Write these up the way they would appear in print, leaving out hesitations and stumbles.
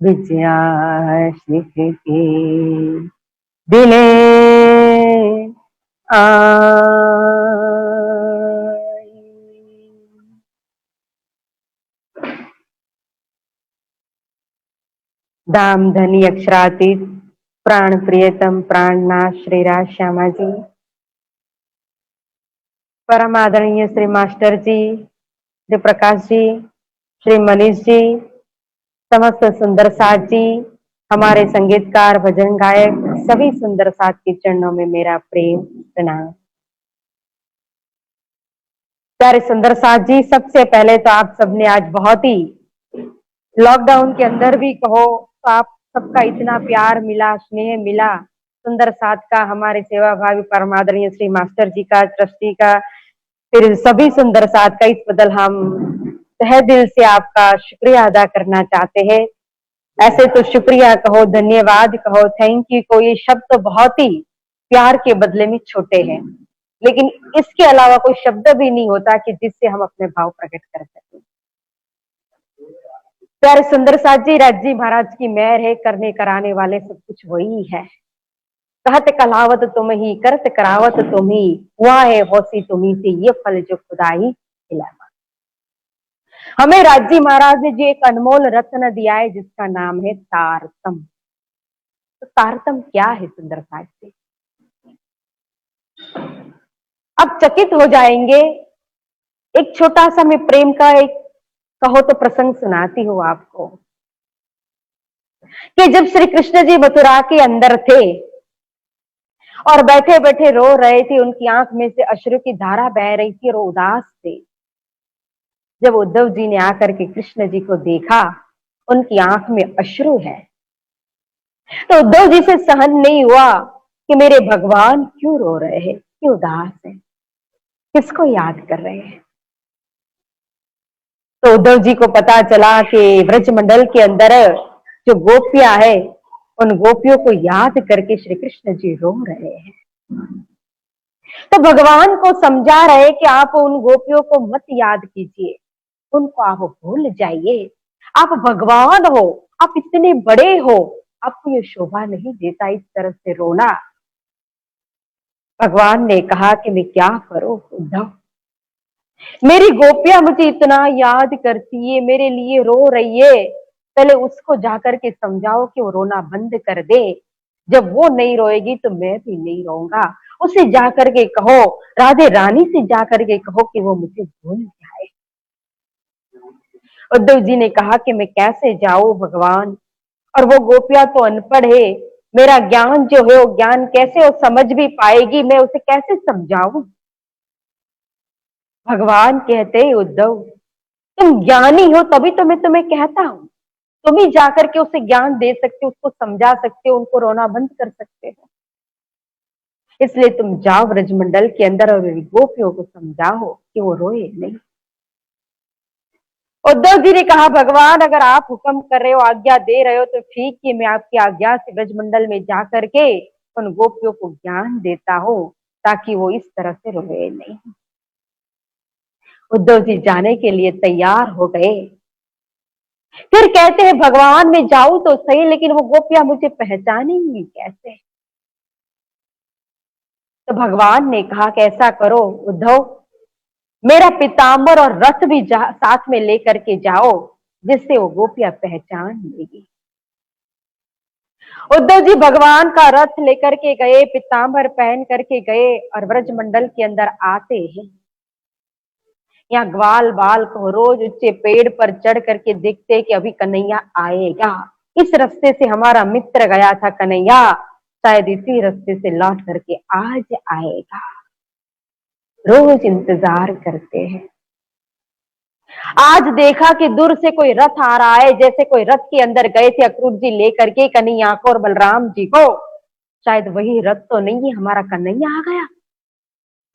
विजयाशिख के दिले आई। दाम धनी अक्षरातीत प्राण प्रियतम प्राणनाथ श्री राज श्यामा जी, परम आदरणीय श्री मास्टर जी, श्री प्रकाश जी, श्री मनीष जी, समस्त सुंदर साथ जी, हमारे संगीतकार भजन गायक सभी सुंदर साथ के चरणों में मेरा प्रेम प्रणाम। प्यारे सुंदर साथ जी, सबसे पहले तो आप सबने आज बहुत ही लॉकडाउन के अंदर भी कहो तो आप सबका इतना प्यार मिला, स्नेह मिला, सुंदर साथ का, हमारे सेवा भावी परमादरणीय श्री मास्टर जी का, ट्रस्टी का, फिर सभी सुंदर साथ का, इस बदल हम तहे दिल से आपका शुक्रिया अदा करना चाहते हैं। ऐसे तो शुक्रिया कहो, धन्यवाद कहो, थैंक यू को, ये शब्द तो बहुत ही प्यार के बदले में छोटे हैं, लेकिन इसके अलावा कोई शब्द भी नहीं होता कि जिससे हम अपने भाव प्रकट कर सकें। प्यारे सुंदर साथ जी, राज जी महाराज की मेहर है, करने कराने वाले सब कुछ वही है। कहत कलावत तुम ही, करत करावत तुम ही, हुआ है होसी तुम्ही से, ये फल जो खुदाई खिलावा। हमें राज जी महाराज ने जो एक अनमोल रत्न दिया है जिसका नाम है तारतम। तो तारतम क्या है सुंदर साथ जी? अब चकित हो जाएंगे। एक छोटा सा मैं प्रेम का एक कहो तो प्रसंग सुनाती हूँ आपको, कि जब श्री कृष्ण जी मथुरा के अंदर थे और बैठे बैठे रो रहे थे, उनकी आंख में से अश्रु की धारा बह रही थी और वो उदास थे। जब उद्धव जी ने आकर के कृष्ण जी को देखा, उनकी आंख में अश्रु है, तो उद्धव जी से सहन नहीं हुआ कि मेरे भगवान क्यों रो रहे हैं, क्यों उदास हैं, किसको याद कर रहे हैं। तो उद्धव जी को पता चला कि ब्रजमंडल के अंदर जो गोपियां है, उन गोपियों को याद करके श्री कृष्ण जी रो रहे हैं। तो भगवान को समझा रहे कि आप उन गोपियों को मत याद कीजिए, उनको आप भूल जाइए, आप भगवान हो, आप इतने बड़े हो, आपको ये शोभा नहीं देता इस तरह से रोना। भगवान ने कहा कि मैं क्या करूं उद्धव, मेरी गोपियां मुझे इतना याद करती है, मेरे लिए रो रही है, पहले उसको जाकर के समझाओ कि वो रोना बंद कर दे। जब वो नहीं रोएगी तो मैं भी नहीं रोऊंगा। उसे जाकर के कहो, राधे रानी से जाकर के कहो कि वो मुझे भूल जाए। उद्धव जी ने कहा कि मैं कैसे जाऊं भगवान, और वो गोपियां तो अनपढ़ है, मेरा ज्ञान जो है वो ज्ञान कैसे वो समझ भी पाएगी, मैं उसे कैसे समझाऊं। भगवान कहते उद्धव, तुम ज्ञानी हो तभी तो मैं तुम्हें कहता हूं, तुम ही जाकर के उसे ज्ञान दे सकते हो, उसको समझा सकते हो, उनको रोना बंद कर सकते हो। इसलिए तुम जाओ ब्रजमंडल के अंदर और गोपियों को समझाओ कि वो रोए नहीं। उद्धव जी ने कहा, भगवान अगर आप हुक्म कर रहे हो, आज्ञा दे रहे हो तो ठीक है, मैं आपकी आज्ञा से ब्रजमंडल में जाकर के उन गोपियों को ज्ञान देता हूं ताकि वो इस तरह से रोए नहीं। उद्धव जी जाने के लिए तैयार हो गए। फिर कहते हैं, भगवान मैं जाऊं तो सही, लेकिन वो गोपियां मुझे पहचानेंगी कैसे। तो भगवान ने कहा कि ऐसा करो उद्धव, मेरा पीताम्बर और रथ भी साथ में लेकर के जाओ, जिससे वो गोपियां पहचान लेगी। उद्धव जी भगवान का रथ लेकर के गए, पीताम्बर पहन करके गए और ब्रजमंडल के अंदर आते हैं। यहाँ ग्वाल बाल को रोज ऊंचे पेड़ पर चढ़ करके देखते कि अभी कन्हैया आएगा, इस रास्ते से हमारा मित्र गया था कन्हैया, शायद इसी रास्ते से लौट करके आज आएगा। रोज इंतजार करते हैं। आज देखा कि दूर से कोई रथ आ रहा है, जैसे कोई रथ के अंदर गए थे अक्रूर जी लेकर के कन्हैया को और बलराम जी को, शायद वही रथ तो नहीं है, हमारा कन्हैया आ गया।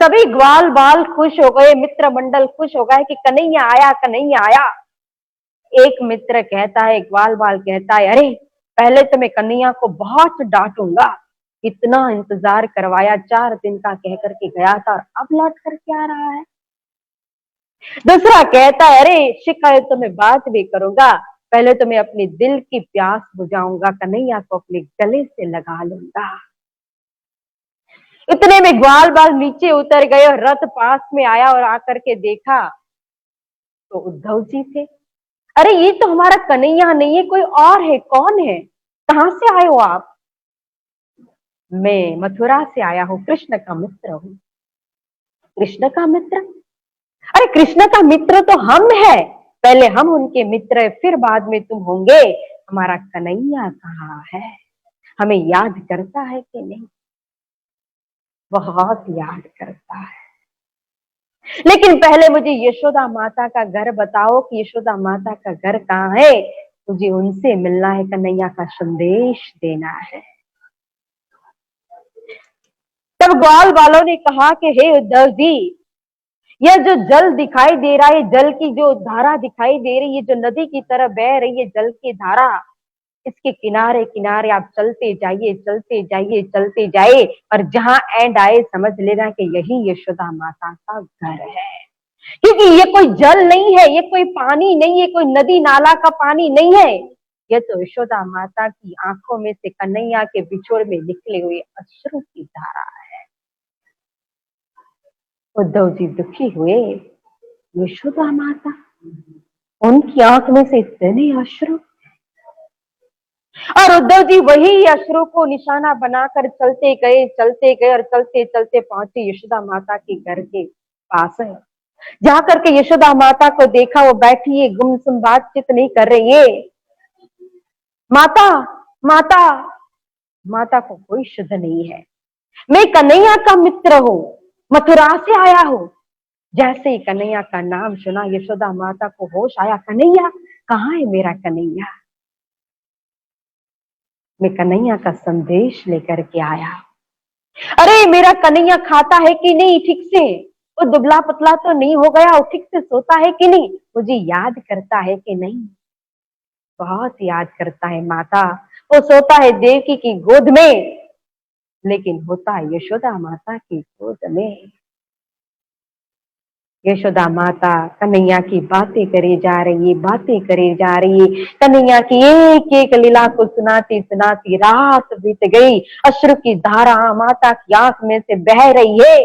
सभी ग्वाल बाल खुश हो गए, मित्र मंडल खुश हो गए कि कन्हैया आया, कन्हैया आया। एक मित्र कहता है, ग्वाल बाल कहता है, अरे पहले तो मैं कन्हैया को बहुत डांटूंगा, इतना इंतजार करवाया, 4 दिन का कह करके गया था और अब लौट करके आ रहा है। दूसरा कहता है, अरे शिकायत तो मैं बात भी करूंगा, पहले तो मैं अपने दिल की प्यास बुझाऊंगा, कन्हैया को अपने गले से लगा लूंगा। इतने में ग्वाल बाल नीचे उतर गए और रथ पास में आया और आकर के देखा तो उद्धव जी थे। अरे ये तो हमारा कन्हैया नहीं है, कोई और है। कौन है? कहां से आए हो आप? मैं मथुरा से आया हूँ, कृष्ण का मित्र हूँ। कृष्ण का मित्र? अरे कृष्ण का मित्र तो हम है, पहले हम उनके मित्र है, फिर बाद में तुम होंगे। हमारा कन्हैया कहाँ है? हमें याद करता है कि नहीं? बहुत याद करता है। लेकिन पहले मुझे यशोदा माता का घर बताओ कि यशोदा माता का घर कहाँ है। मुझे उनसे मिलना है, कन्हैया का संदेश देना है। तब ग्वाल वालों ने कहा कि हे उद्धव जी, यह जो जल दिखाई दे रहा है, जल की जो धारा दिखाई दे रही है, जो नदी की तरह बह रही है जल की धारा, इसके किनारे किनारे आप चलते जाइए, चलते जाइए, चलते जाइए, और जहां एंड आए समझ लेना कि यही यशोदा माता का घर है। क्योंकि ये कोई जल नहीं है, ये कोई पानी नहीं है, कोई नदी नाला का पानी नहीं है, ये तो यशोदा माता की आंखों में से कन्हैया के बिछोड़ में निकले हुए अश्रु की धारा है। उद्धव जी दुखी हुए। यशोदा माता, उनकी आंख में से इतने अश्रु। और उद्धव जी वही अश्रु को निशाना बनाकर चलते गए, चलते गए, और चलते चलते पहुंचे यशोदा माता के घर के पास है। जा करके यशोदा माता को देखा, वो बैठी है, गुमसुम, बातचीत नहीं कर रही है। माता, माता, माता को कोई शुद्ध नहीं है। मैं कन्हैया का मित्र हूँ, मथुरा से आया हूँ। जैसे ही कन्हैया का नाम सुना, यशोदा माता को होश आया। कन्हैया कहाँ है? मेरा कन्हैया? मैं कन्हैया का संदेश लेकर के आया। अरे मेरा कन्हैया खाता है कि नहीं ठीक से? वो दुबला पतला तो नहीं हो गया? वो ठीक से सोता है कि नहीं? मुझे याद करता है कि नहीं? बहुत याद करता है माता। वो सोता है देवकी की गोद में, लेकिन होता है यशोदा माता की गोद में। यशोदा माता कन्हैया की बातें करे जा रही है, बातें करे जा रही है। कन्हैया की एक एक लीला को सुनाती सुनाती रात बीत गई। अश्रु की धारा माता की आंख में से बह रही है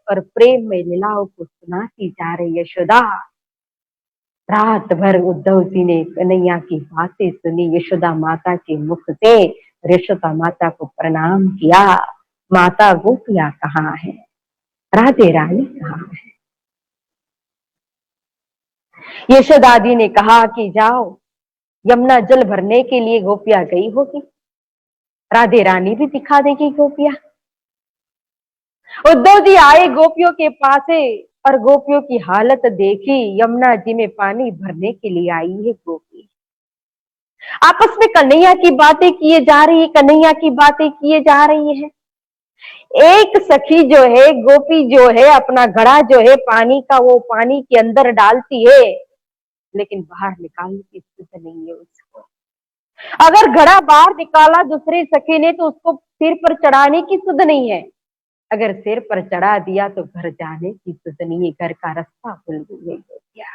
और प्रेम में लीलाओं को सुनाती जा रही यशोदा। रात भर उद्धव जी ने कन्हैया की बातें सुनी यशोदा माता के मुख से। यशोदा माता को प्रणाम किया। माता गोपियां कहाँ है? राधे रानी कहाँ है? यशोदा दी ने कहा कि जाओ, यमुना जल भरने के लिए गोपियां गई होगी, राधे रानी भी दिखा देगी गोपियां। उद्धव जी आए गोपियों के पास है और गोपियों की हालत देखी। यमुना जी में पानी भरने के लिए आई है गोपी। आपस में कन्हैया की बातें किए जा रही है, कन्हैया की बातें किए जा रही है। एक सखी जो है, गोपी जो है, अपना घड़ा जो है पानी का, वो पानी के अंदर डालती है, लेकिन बाहर निकालने की स्थिति नहीं है उसको। अगर घड़ा बाहर निकाला दूसरे सखी ने तो उसको सिर पर चढ़ाने की सुध नहीं है। अगर सिर पर चढ़ा दिया तो घर जाने की सुध नहीं है। घर का रास्ता भूल गई गोपियां,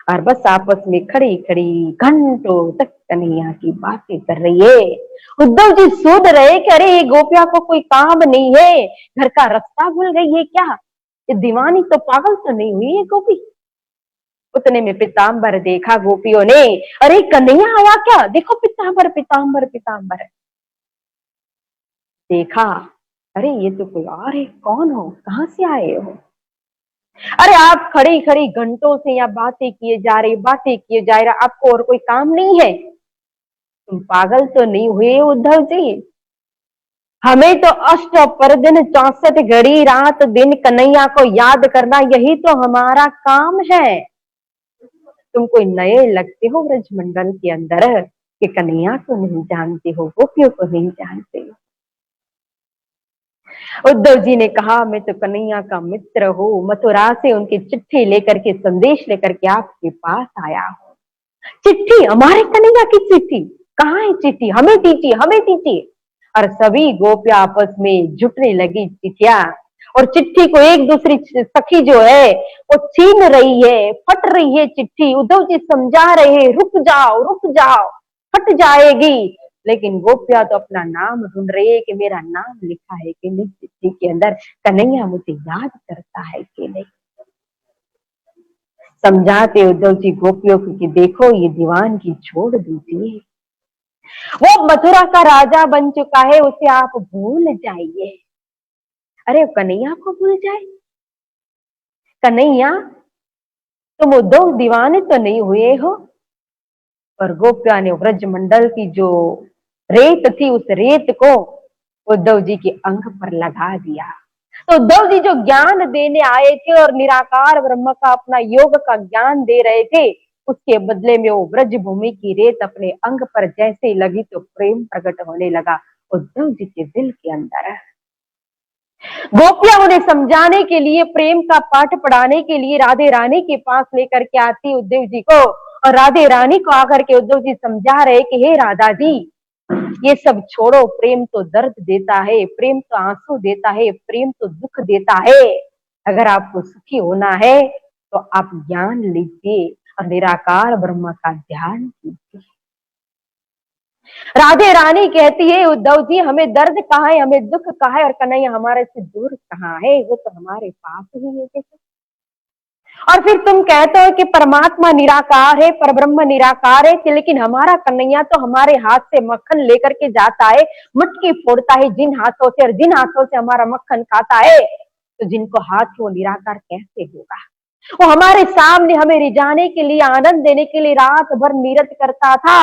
और बस आपस में खड़ी खड़ी घंटों तक कन्हैया की बातें कर रही है। उद्धव जी सोच रहे कि अरे ये गोपिया को कोई काम नहीं है, घर का रास्ता भूल गई है क्या? ये दीवानी तो पागल तो नहीं हुई है गोपी? उतने में पीताम्बर देखा गोपियों ने। अरे कन्हैया आया क्या? देखो पीताम्बर, पीताम्बर, पीताम्बर। देखा, अरे ये तो कोई और है। कौन हो? कहां से आए हो? अरे आप खड़ी खड़ी घंटों से यहाँ बातें किए जा रही, बातें किए जा रहे, आपको और कोई काम नहीं है? तुम पागल तो नहीं हुए उद्धव जी? हमें तो अष्ट पर दिन 64 घड़ी रात दिन कन्हैया को याद करना, यही तो हमारा काम है। तुम कोई नए लगते हो ब्रजमंडल के अंदर कि कन्हैया को नहीं जानते हो, गोपियों को नहीं जानते हो। उद्धव जी ने कहा मैं तो कन्हैया का मित्र हूँ, मथुरा से उनकी चिट्ठी लेकर के, संदेश लेकर के आपके पास आया हूँ। चिट्ठी? हमारे कन्हैया की चिट्ठी? कहाँ है चिट्ठी? हमें दीजिए, हमें दीजिए। और सभी गोपियां आपस में जुटने लगी चिट्ठियां। और चिट्ठी को एक दूसरी सखी जो है वो छीन रही है, फट रही है चिट्ठी। उद्धव जी समझा रहे हैं, रुक जाओ, फट जाएगी। लेकिन गोपिया तो अपना नाम ढूंढ रही है कि मेरा नाम लिखा है कि नहीं चिट्ठी के अंदर, कन्हैया मुझे याद करता है कि नहीं। समझाते उद्धव जी गोपियों को कि देखो ये दीवानगी छोड़ दीजिए, वो मथुरा का राजा बन चुका है, उसे आप भूल जाइए। अरे कन्हैया को भूल जाए? कन्हैया तुम उद्धव दीवाने तो नहीं हुए हो? पर गोपिया ने व्रज मंडल की जो रेत थी उस रेत को उद्धव जी के अंग पर लगा दिया। तो उद्धव जी जो ज्ञान देने आए थे और निराकार ब्रह्म का अपना योग का ज्ञान दे रहे थे, उसके बदले में वो ब्रज भूमि की रेत अपने अंग पर जैसे ही लगी तो प्रेम प्रकट होने लगा उद्धव जी के दिल के अंदर। गोपियां उन्हें समझाने के लिए, प्रेम का पाठ पढ़ाने के लिए राधे रानी के पास लेकर के आती उद्धव जी को, और राधे रानी को आकर के उद्धव जी समझा रहे कि हे राधा जी, ये सब छोड़ो, प्रेम तो दर्द देता है, प्रेम तो आंसू देता है, प्रेम तो दुख देता है। अगर आपको सुखी होना है तो आप ज्ञान लीजिए और निराकार ब्रह्म का ध्यान कीजिए। राधे रानी कहती है उद्धव जी हमें दर्द कहाँ है, हमें दुख कहाँ है, और कन्हैया हमारे से दूर कहाँ है, वो तो हमारे पास ही है। देखो, और फिर तुम कहते हो कि परमात्मा निराकार है, परब्रह्म निराकार है, कि लेकिन हमारा कन्हैया तो हमारे हाथ से मक्खन लेकर के जाता है, मटकी फोड़ता है जिन हाथों से, और जिन हाथों से हमारा मक्खन खाता है, तो जिनको हाथ वो निराकार कैसे होगा? वो हमारे सामने हमें रिझाने के लिए, आनंद देने के लिए रात भर नीरज करता था,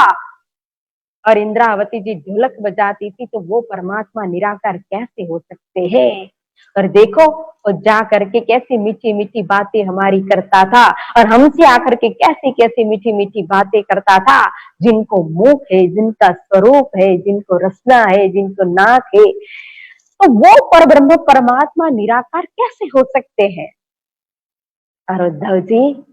और इंद्रावती जी ढोलक बजाती थी, तो वो परमात्मा निराकार कैसे हो सकते हैं? और देखो वो जा करके कैसी मीठी मीठी बातें हमारी करता था, और हमसे आकर के कैसी कैसी मीठी मीठी बातें करता था। जिनको मुख है, जिनका स्वरूप है, जिनको रसना है, जिनको नाक है, तो वो परब्रह्म परमात्मा निराकार कैसे हो सकते हैं? और उद्धव जी,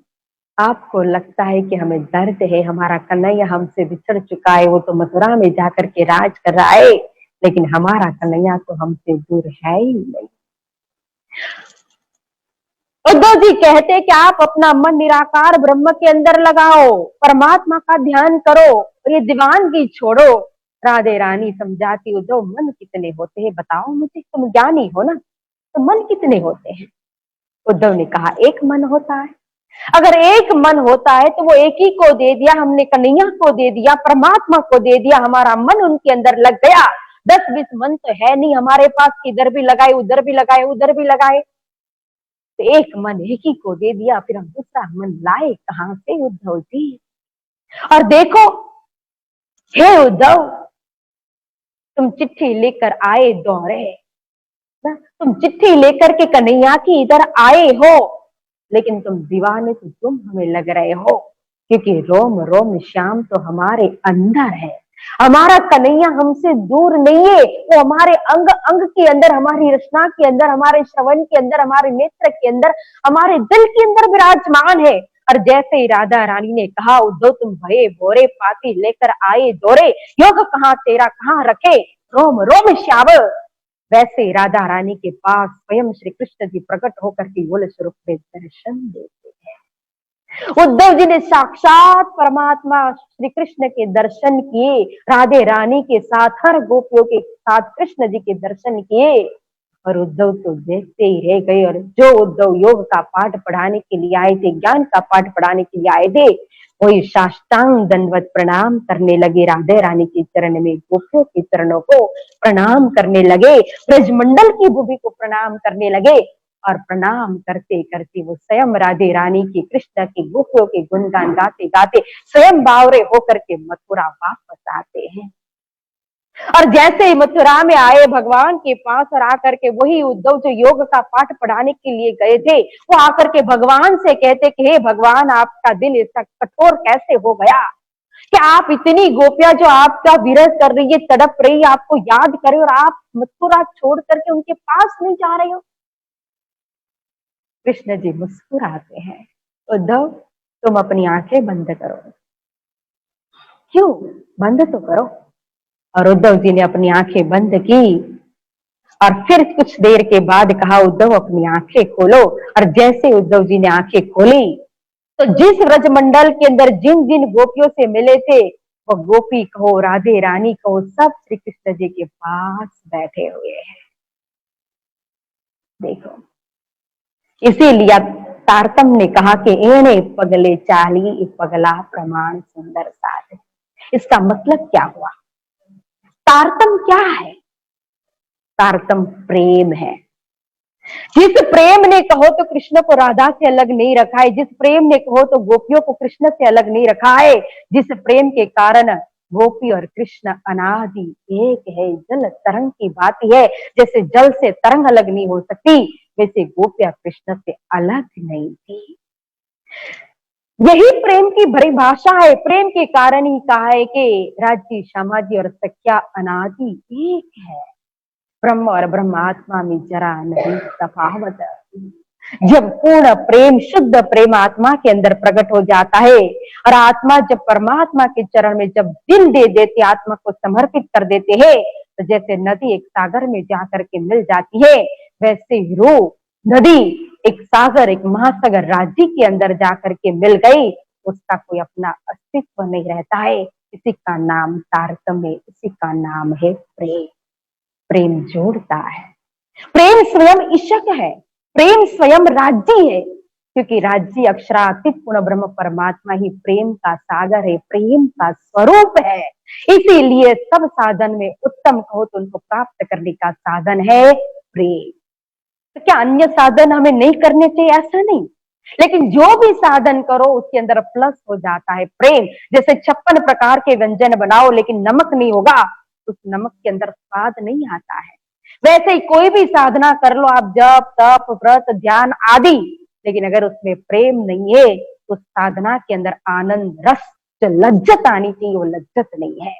आपको लगता है कि हमें दर्द है, हमारा कन्हैया हमसे बिछड़ चुका है, वो तो मथुरा में जाकर के राज कर रहा है, लेकिन हमारा कन्हैया तो हमसे दूर है ही नहीं। उद्धव जी कहते कि आप अपना मन निराकार ब्रह्म के अंदर लगाओ, परमात्मा का ध्यान करो, और ये दीवानगी छोड़ो। राधे रानी समझाती उद्धव मन कितने होते हैं बताओ मुझे, तुम ज्ञानी हो ना, तो मन कितने होते हैं? उद्धव ने कहा एक मन होता है। अगर एक मन होता है तो वो एक ही को दे दिया, हमने कन्हैया को दे दिया, परमात्मा को दे दिया, हमारा मन उनके अंदर लग गया। 10-20 मन तो है नहीं हमारे पास, इधर भी लगाए, उधर भी लगाए, उधर भी लगाए, तो एक मन एक ही को दे दिया, फिर हम दूसरा मन लाए कहां से उद्धव जी? और देखो हे उद्धव, तुम चिट्ठी लेकर आए दौड़े ना, तुम चिट्ठी लेकर के कन्हैया की इधर आए हो, लेकिन तुम दीवाने तो तुम हमें लग रहे हो, क्योंकि रोम रोम श्याम तो हमारे अंदर है। हमारा कन्हैया हमसे दूर नहीं है, वो हमारे अंग अंग के अंदर, हमारी रचना के अंदर, हमारे श्रवण के अंदर, हमारे नेत्र के अंदर, हमारे दिल के अंदर विराजमान है। और जैसे ही राधा रानी ने कहा उद्धव तुम भये भोरे पाती लेकर आए दौरे, योग कहाँ तेरा कहाँ रखे, रोम रोम श्याम, वैसे राधा रानी के पास स्वयं श्री कृष्ण जी प्रकट होकर के गोल स्वरूप में दर्शन देते हैं। उद्धव जी ने साक्षात परमात्मा श्री कृष्ण के दर्शन किए, राधे रानी के साथ, हर गोपियों के साथ कृष्ण जी के दर्शन किए, और उद्धव तो देखते ही रह गए। और जो उद्धव योग का पाठ पढ़ाने के लिए आए थे, ज्ञान का पाठ पढ़ाने के लिए आए थे, वही साष्टांग दंडवत प्रणाम करने लगे राधे रानी के चरण में, गोपियों के चरणों को प्रणाम करने लगे, ब्रजमंडल की भूमि को प्रणाम करने लगे, और प्रणाम करते करते वो स्वयं राधे रानी की, कृष्ण की, गोपियों के गुणगान गाते गाते स्वयं बावरे होकर के मथुरा वापस आते हैं। और जैसे ही मथुरा में आए भगवान के पास, और आकर के वही उद्धव जो योग का पाठ पढ़ाने के लिए गए थे, वो आकर के भगवान से कहते कि हे भगवान, आपका दिल ऐसा कठोर कैसे हो गया कि आप इतनी गोपियां जो आपका विरह कर रही है, तड़प रही है, आपको याद करे, और आप मथुरा छोड़ करके उनके पास नहीं जा रहे हो? कृष्ण जी मुस्कुराते हैं, उद्धव तुम अपनी आंखें बंद करो। क्यों? बंद तो करो। और उद्धव जी ने अपनी आंखें बंद की, और फिर कुछ देर के बाद कहा, उद्धव अपनी आंखें खोलो। और जैसे उद्धव जी ने आंखें खोली तो जिस ब्रजमंडल के अंदर जिन जिन गोपियों से मिले थे, वो गोपी कहो, राधे रानी कहो, सब श्री कृष्ण जी के पास बैठे हुए हैं। देखो, इसीलिए तारतम ने कहा कि एणे पगले चाली पगला प्रमाण सुंदर साध। इसका मतलब क्या हुआ? तारतम क्या है? तारतम प्रेम है। जिस प्रेम ने कहो तो कृष्ण को राधा से अलग नहीं रखा है, जिस प्रेम ने कहो तो गोपियों को कृष्ण से अलग नहीं रखा है, जिस प्रेम के कारण गोपी और कृष्ण अनादि एक है। जल तरंग की बात है, जैसे जल से तरंग अलग नहीं हो सकती, वैसे गोपियां कृष्ण से अलग नहीं थी। यही प्रेम की परिभाषा है। प्रेम के कारण ही कहा है कि राज्य समाधि और सख्या अनादि एक है। ब्रह्म और ब्रह्मात्मा में जरा नहीं तफावत। जब पूर्ण प्रेम, शुद्ध प्रेम आत्मा के अंदर प्रकट हो जाता है और आत्मा जब परमात्मा के चरण में जब दिल दे देते, आत्मा को समर्पित कर देते हैं, तो जैसे नदी एक सागर में जाकर के मिल जाती है, वैसे ही रूह नदी एक सागर, एक महासागर राज्य के अंदर जाकर के मिल गई, उसका कोई अपना अस्तित्व नहीं रहता है। इसी का नाम तारतम्य, इसी का नाम है प्रेम। प्रेम जोड़ता है। प्रेम स्वयं ईशक है, प्रेम स्वयं राज्य है, क्योंकि राज्य अक्षरातीत पूर्ण ब्रह्म परमात्मा ही प्रेम का सागर है, प्रेम का स्वरूप है। इसीलिए सब साधन में उत्तम कहो तो उनको प्राप्त करने का साधन है प्रेम। तो क्या अन्य साधन हमें नहीं करने चाहिए? ऐसा नहीं, लेकिन जो भी साधन करो उसके अंदर प्लस हो जाता है प्रेम। जैसे 56 प्रकार के व्यंजन बनाओ लेकिन नमक नहीं होगा, उस नमक के अंदर स्वाद नहीं आता है। वैसे ही कोई भी साधना कर लो आप, जप तप व्रत ध्यान आदि, लेकिन अगर उसमें प्रेम नहीं है तो साधना के अंदर आनंद रस जो लज्जत आनी चाहिए वो लज्जत नहीं है।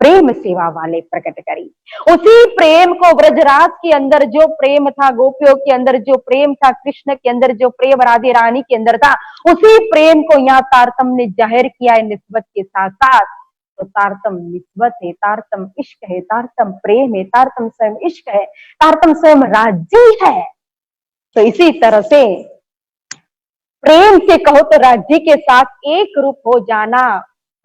प्रेम सेवा वाले प्रकट करी। उसी प्रेम को ब्रजराज के अंदर जो प्रेम था, गोपियों के अंदर जो प्रेम था, कृष्ण के अंदर जो प्रेम राधे रानी के अंदर था, उसी प्रेम को यहाँ तारतम ने जाहिर किया है निस्बत के साथ साथ। तो तारतम निस्बत है, तारतम इश्क है, तारतम प्रेम है, तारतम स्वयं इश्क है, तारतम स्वयं राज्य है। तो इसी तरह से प्रेम से कहो तो राज्य के साथ एक रूप हो जाना,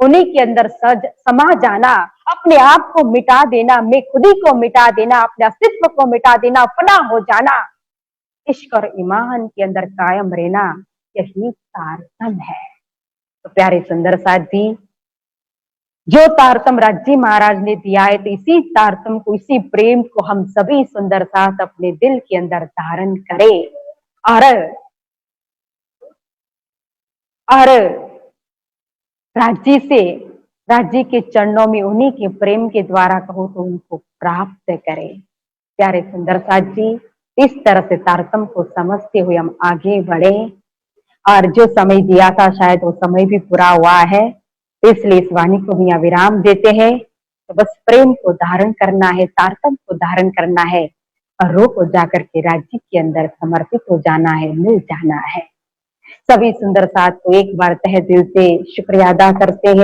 उन्हीं के अंदर समा जाना, अपने आप को मिटा देना, मैं खुदी को मिटा देना, अपने अस्तित्व को मिटा देना, अपना हो जाना, इश्क और ईमान के अंदर कायम रहना, यही तारतम है। तो प्यारे सुंदर साथ जी, जो तारतम राज्य महाराज ने दिया है, तो इसी तारतम को, इसी प्रेम को हम सभी सुंदर साथ अपने दिल के अंदर धारण करें और राज्य के चरणों में उन्हीं के प्रेम के द्वारा कहो तो उनको प्राप्त करें। प्यारे सुंदर साथ जी, इस तरह से तारतम को समझते हुए हम आगे बढ़े और जो समय दिया था शायद वो समय भी पूरा हुआ है, इसलिए इस वाणी को भी यहाँ विराम देते हैं। तो बस प्रेम को धारण करना है, तारतम को धारण करना है और रूह को जाकर के राज्य के अंदर समर्पित हो जाना है, मिल जाना है। सभी सुंदर साथ को एक बार तहे दिल से शुक्रिया अदा करते हैं।